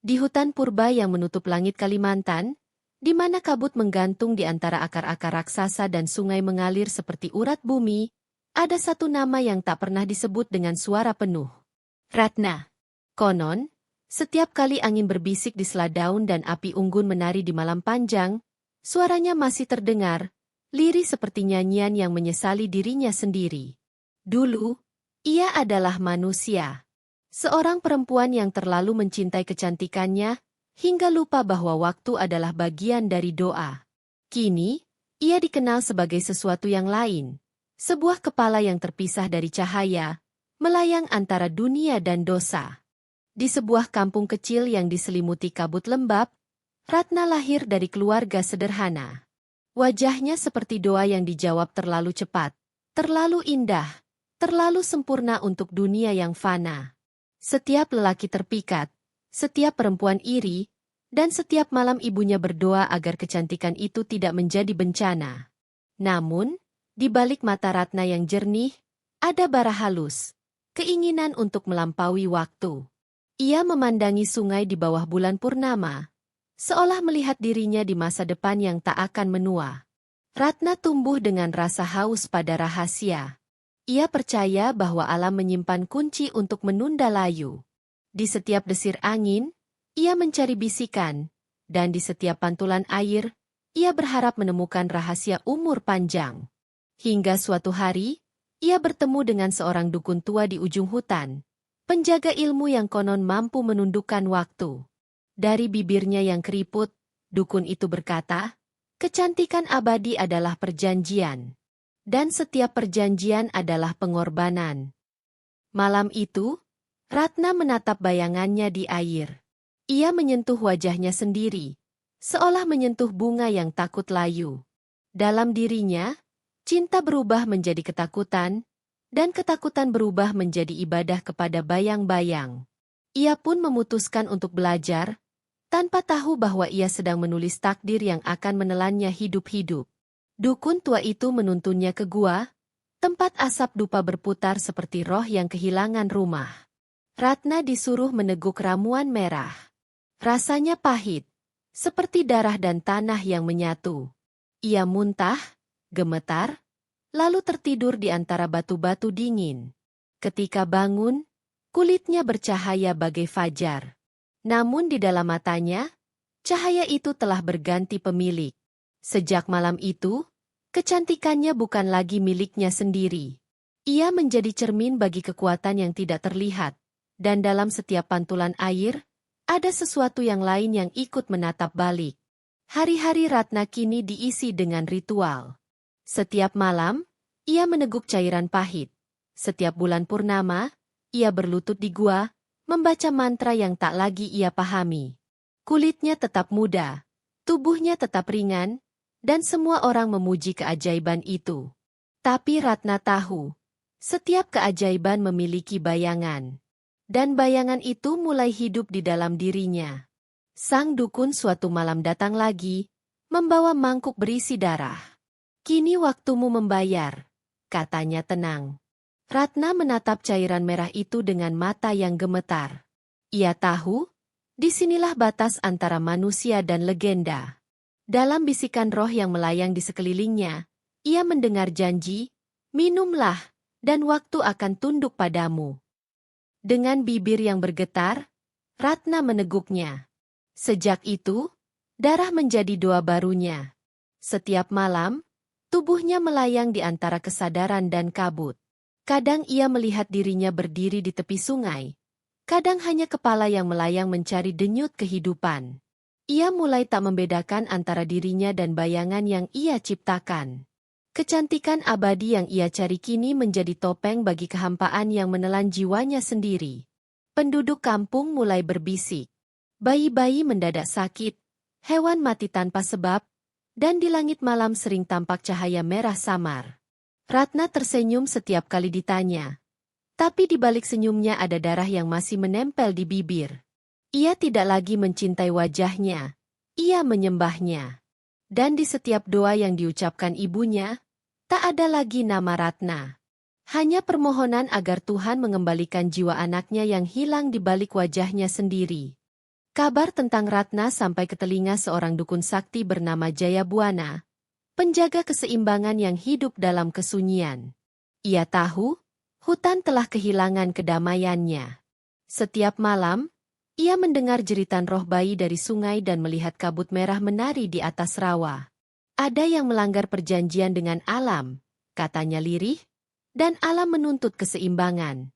Di hutan purba yang menutup langit Kalimantan, di mana kabut menggantung di antara akar-akar raksasa dan sungai mengalir seperti urat bumi, ada satu nama yang tak pernah disebut dengan suara penuh. Ratna. Konon, setiap kali angin berbisik di sela daun dan api unggun menari di malam panjang, suaranya masih terdengar, lirih seperti nyanyian yang menyesali dirinya sendiri. Dulu, ia adalah manusia. Seorang perempuan yang terlalu mencintai kecantikannya, hingga lupa bahwa waktu adalah bagian dari doa. Kini, ia dikenal sebagai sesuatu yang lain. Sebuah kepala yang terpisah dari cahaya, melayang antara dunia dan dosa. Di sebuah kampung kecil yang diselimuti kabut lembab, Ratna lahir dari keluarga sederhana. Wajahnya seperti doa yang dijawab terlalu cepat, terlalu indah, terlalu sempurna untuk dunia yang fana. Setiap lelaki terpikat, setiap perempuan iri, dan setiap malam ibunya berdoa agar kecantikan itu tidak menjadi bencana. Namun, di balik mata Ratna yang jernih, ada bara halus, keinginan untuk melampaui waktu. Ia memandangi sungai di bawah bulan purnama, seolah melihat dirinya di masa depan yang tak akan menua. Ratna tumbuh dengan rasa haus pada rahasia. Ia percaya bahwa alam menyimpan kunci untuk menunda layu. Di setiap desir angin, ia mencari bisikan, dan di setiap pantulan air, ia berharap menemukan rahasia umur panjang. Hingga suatu hari, ia bertemu dengan seorang dukun tua di ujung hutan, penjaga ilmu yang konon mampu menundukkan waktu. Dari bibirnya yang keriput, dukun itu berkata, kecantikan abadi adalah perjanjian. Dan setiap perjanjian adalah pengorbanan. Malam itu, Ratna menatap bayangannya di air. Ia menyentuh wajahnya sendiri, seolah menyentuh bunga yang takut layu. Dalam dirinya, cinta berubah menjadi ketakutan, dan ketakutan berubah menjadi ibadah kepada bayang-bayang. Ia pun memutuskan untuk belajar, tanpa tahu bahwa ia sedang menulis takdir yang akan menelannya hidup-hidup. Dukun tua itu menuntunnya ke gua, tempat asap dupa berputar seperti roh yang kehilangan rumah. Ratna disuruh meneguk ramuan merah. Rasanya pahit, seperti darah dan tanah yang menyatu. Ia muntah, gemetar, lalu tertidur di antara batu-batu dingin. Ketika bangun, kulitnya bercahaya bagai fajar. Namun di dalam matanya, cahaya itu telah berganti pemilik. Sejak malam itu, kecantikannya bukan lagi miliknya sendiri. Ia menjadi cermin bagi kekuatan yang tidak terlihat, dan dalam setiap pantulan air, ada sesuatu yang lain yang ikut menatap balik. Hari-hari Ratna kini diisi dengan ritual. Setiap malam, ia meneguk cairan pahit. Setiap bulan purnama, ia berlutut di gua, membaca mantra yang tak lagi ia pahami. Kulitnya tetap muda, tubuhnya tetap ringan, dan semua orang memuji keajaiban itu. Tapi Ratna tahu, setiap keajaiban memiliki bayangan. Dan bayangan itu mulai hidup di dalam dirinya. Sang dukun suatu malam datang lagi, membawa mangkuk berisi darah. Kini waktumu membayar, katanya tenang. Ratna menatap cairan merah itu dengan mata yang gemetar. Ia tahu, disinilah batas antara manusia dan legenda. Dalam bisikan roh yang melayang di sekelilingnya, ia mendengar janji, minumlah, dan waktu akan tunduk padamu. Dengan bibir yang bergetar, Ratna meneguknya. Sejak itu, darah menjadi doa barunya. Setiap malam, tubuhnya melayang di antara kesadaran dan kabut. Kadang ia melihat dirinya berdiri di tepi sungai. Kadang hanya kepala yang melayang mencari denyut kehidupan. Ia mulai tak membedakan antara dirinya dan bayangan yang ia ciptakan. Kecantikan abadi yang ia cari kini menjadi topeng bagi kehampaan yang menelan jiwanya sendiri. Penduduk kampung mulai berbisik. Bayi-bayi mendadak sakit, hewan mati tanpa sebab, dan di langit malam sering tampak cahaya merah samar. Ratna tersenyum setiap kali ditanya. Tapi di balik senyumnya ada darah yang masih menempel di bibir. Ia tidak lagi mencintai wajahnya, ia menyembahnya. Dan di setiap doa yang diucapkan ibunya, tak ada lagi nama Ratna. Hanya permohonan agar Tuhan mengembalikan jiwa anaknya yang hilang di balik wajahnya sendiri. Kabar tentang Ratna sampai ke telinga seorang dukun sakti bernama Jayabuana, penjaga keseimbangan yang hidup dalam kesunyian. Ia tahu, hutan telah kehilangan kedamaiannya. Setiap malam, ia mendengar jeritan roh bayi dari sungai dan melihat kabut merah menari di atas rawa. Ada yang melanggar perjanjian dengan alam, katanya lirih, dan alam menuntut keseimbangan.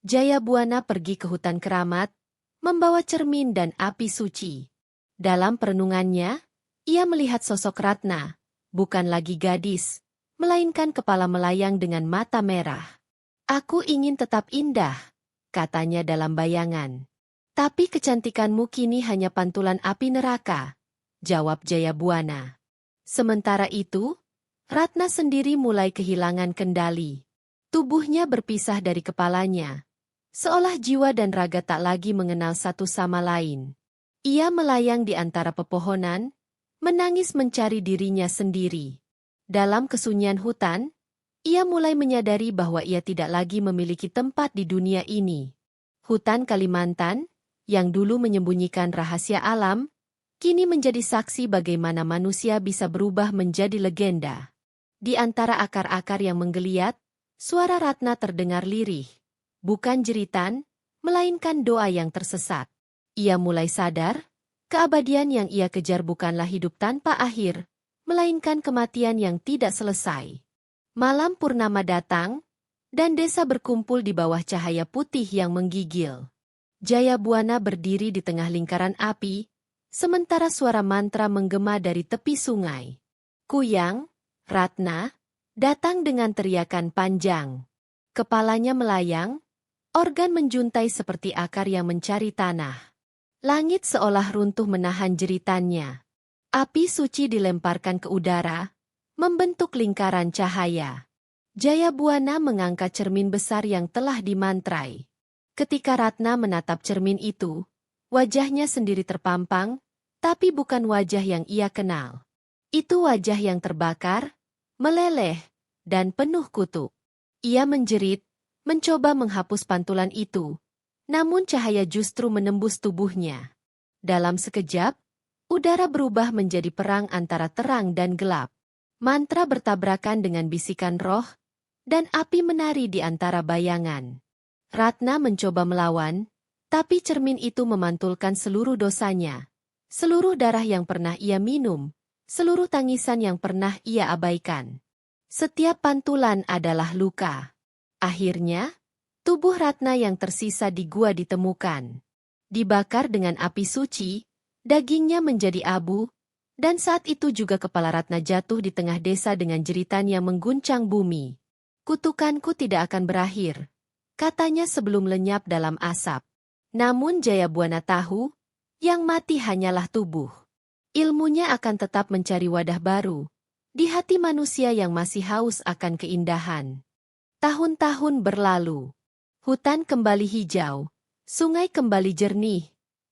Jayabuana pergi ke hutan keramat, membawa cermin dan api suci. Dalam perenungannya, ia melihat sosok Ratna, bukan lagi gadis, melainkan kepala melayang dengan mata merah. Aku ingin tetap indah, katanya dalam bayangan. Tapi kecantikanmu kini hanya pantulan api neraka, jawab Jayabuana. Sementara itu, Ratna sendiri mulai kehilangan kendali. Tubuhnya berpisah dari kepalanya, seolah jiwa dan raga tak lagi mengenal satu sama lain. Ia melayang di antara pepohonan, menangis mencari dirinya sendiri. Dalam kesunyian hutan, ia mulai menyadari bahwa ia tidak lagi memiliki tempat di dunia ini. Hutan Kalimantan, yang dulu menyembunyikan rahasia alam, kini menjadi saksi bagaimana manusia bisa berubah menjadi legenda. Di antara akar-akar yang menggeliat, suara Ratna terdengar lirih. Bukan jeritan, melainkan doa yang tersesat. Ia mulai sadar, keabadian yang ia kejar bukanlah hidup tanpa akhir, melainkan kematian yang tidak selesai. Malam purnama datang, dan desa berkumpul di bawah cahaya putih yang menggigil. Jayabuana berdiri di tengah lingkaran api, sementara suara mantra menggema dari tepi sungai. Kuyang, Ratna, datang dengan teriakan panjang. Kepalanya melayang, organ menjuntai seperti akar yang mencari tanah. Langit seolah runtuh menahan jeritannya. Api suci dilemparkan ke udara, membentuk lingkaran cahaya. Jayabuana mengangkat cermin besar yang telah dimantrai. Ketika Ratna menatap cermin itu, wajahnya sendiri terpampang, tapi bukan wajah yang ia kenal. Itu wajah yang terbakar, meleleh, dan penuh kutuk. Ia menjerit, mencoba menghapus pantulan itu, namun cahaya justru menembus tubuhnya. Dalam sekejap, udara berubah menjadi perang antara terang dan gelap. Mantra bertabrakan dengan bisikan roh, dan api menari di antara bayangan. Ratna mencoba melawan, tapi cermin itu memantulkan seluruh dosanya, seluruh darah yang pernah ia minum, seluruh tangisan yang pernah ia abaikan. Setiap pantulan adalah luka. Akhirnya, tubuh Ratna yang tersisa di gua ditemukan. Dibakar dengan api suci, dagingnya menjadi abu, dan saat itu juga kepala Ratna jatuh di tengah desa dengan jeritan yang mengguncang bumi. Kutukanku tidak akan berakhir, katanya sebelum lenyap dalam asap. Namun Jayabuana tahu, yang mati hanyalah tubuh. Ilmunya akan tetap mencari wadah baru, di hati manusia yang masih haus akan keindahan. Tahun-tahun berlalu. Hutan kembali hijau, sungai kembali jernih,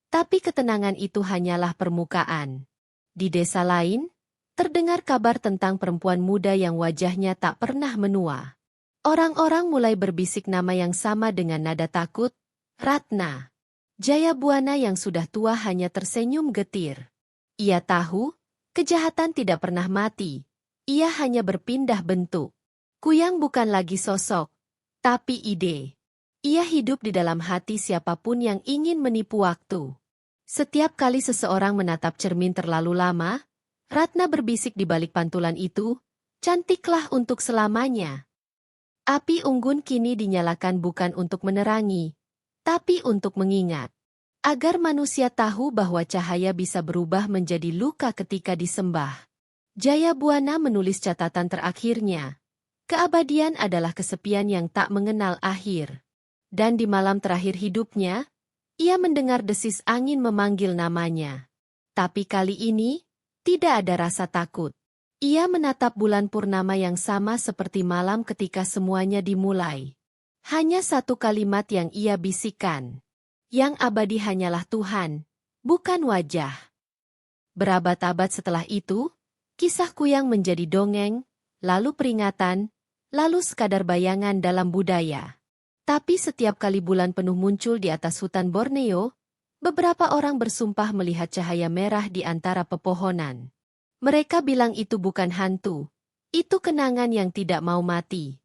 tapi ketenangan itu hanyalah permukaan. Di desa lain, terdengar kabar tentang perempuan muda yang wajahnya tak pernah menua. Orang-orang mulai berbisik nama yang sama dengan nada takut, Ratna. Jayabuana yang sudah tua hanya tersenyum getir. Ia tahu, kejahatan tidak pernah mati, ia hanya berpindah bentuk. Kuyang bukan lagi sosok, tapi ide. Ia hidup di dalam hati siapapun yang ingin menipu waktu. Setiap kali seseorang menatap cermin terlalu lama, Ratna berbisik di balik pantulan itu, cantiklah untuk selamanya. Api unggun kini dinyalakan bukan untuk menerangi, tapi untuk mengingat. Agar manusia tahu bahwa cahaya bisa berubah menjadi luka ketika disembah. Jayabuana menulis catatan terakhirnya. Keabadian adalah kesepian yang tak mengenal akhir. Dan di malam terakhir hidupnya, ia mendengar desis angin memanggil namanya. Tapi kali ini, tidak ada rasa takut. Ia menatap bulan purnama yang sama seperti malam ketika semuanya dimulai. Hanya satu kalimat yang ia bisikan. Yang abadi hanyalah Tuhan, bukan wajah. Berabad-abad setelah itu, kisah Kuyang menjadi dongeng, lalu peringatan, lalu sekadar bayangan dalam budaya. Tapi setiap kali bulan penuh muncul di atas hutan Borneo, Beberapa orang bersumpah melihat cahaya merah di antara pepohonan. Mereka bilang itu bukan hantu. Itu kenangan yang tidak mau mati.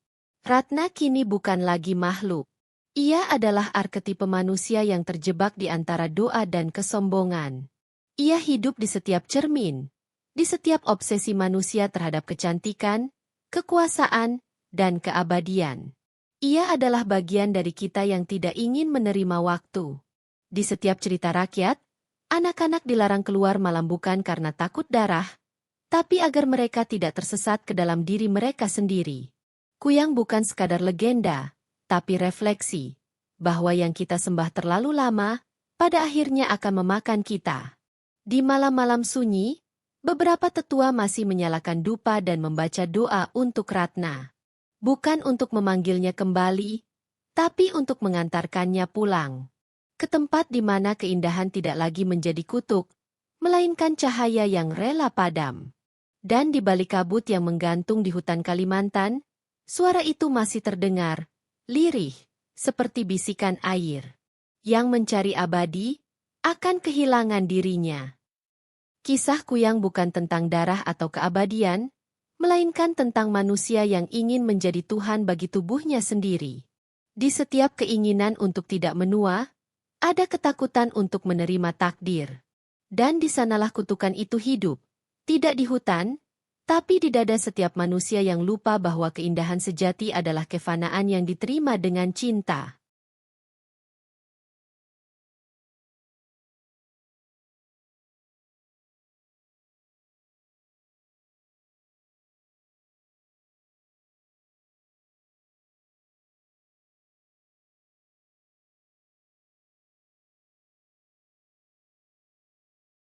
Ratna kini bukan lagi makhluk. Ia adalah arketipe manusia yang terjebak di antara doa dan kesombongan. Ia hidup di setiap cermin, di setiap obsesi manusia terhadap kecantikan, kekuasaan, dan keabadian. Ia adalah bagian dari kita yang tidak ingin menerima waktu. Di setiap cerita rakyat, anak-anak dilarang keluar malam bukan karena takut darah, tapi agar mereka tidak tersesat ke dalam diri mereka sendiri. Kuyang bukan sekadar legenda, tapi refleksi, bahwa yang kita sembah terlalu lama, pada akhirnya akan memakan kita. Di malam-malam sunyi, beberapa tetua masih menyalakan dupa dan membaca doa untuk Ratna. Bukan untuk memanggilnya kembali, tapi untuk mengantarkannya pulang. Ke tempat di mana keindahan tidak lagi menjadi kutuk, melainkan cahaya yang rela padam. Dan di balik kabut yang menggantung di hutan Kalimantan, suara itu masih terdengar, lirih, seperti bisikan air. Yang mencari abadi, akan kehilangan dirinya. Kisah Kuyang bukan tentang darah atau keabadian, melainkan tentang manusia yang ingin menjadi Tuhan bagi tubuhnya sendiri. Di setiap keinginan untuk tidak menua, ada ketakutan untuk menerima takdir. Dan di sanalah kutukan itu hidup, tidak di hutan, tapi di dada setiap manusia yang lupa bahwa keindahan sejati adalah kefanaan yang diterima dengan cinta.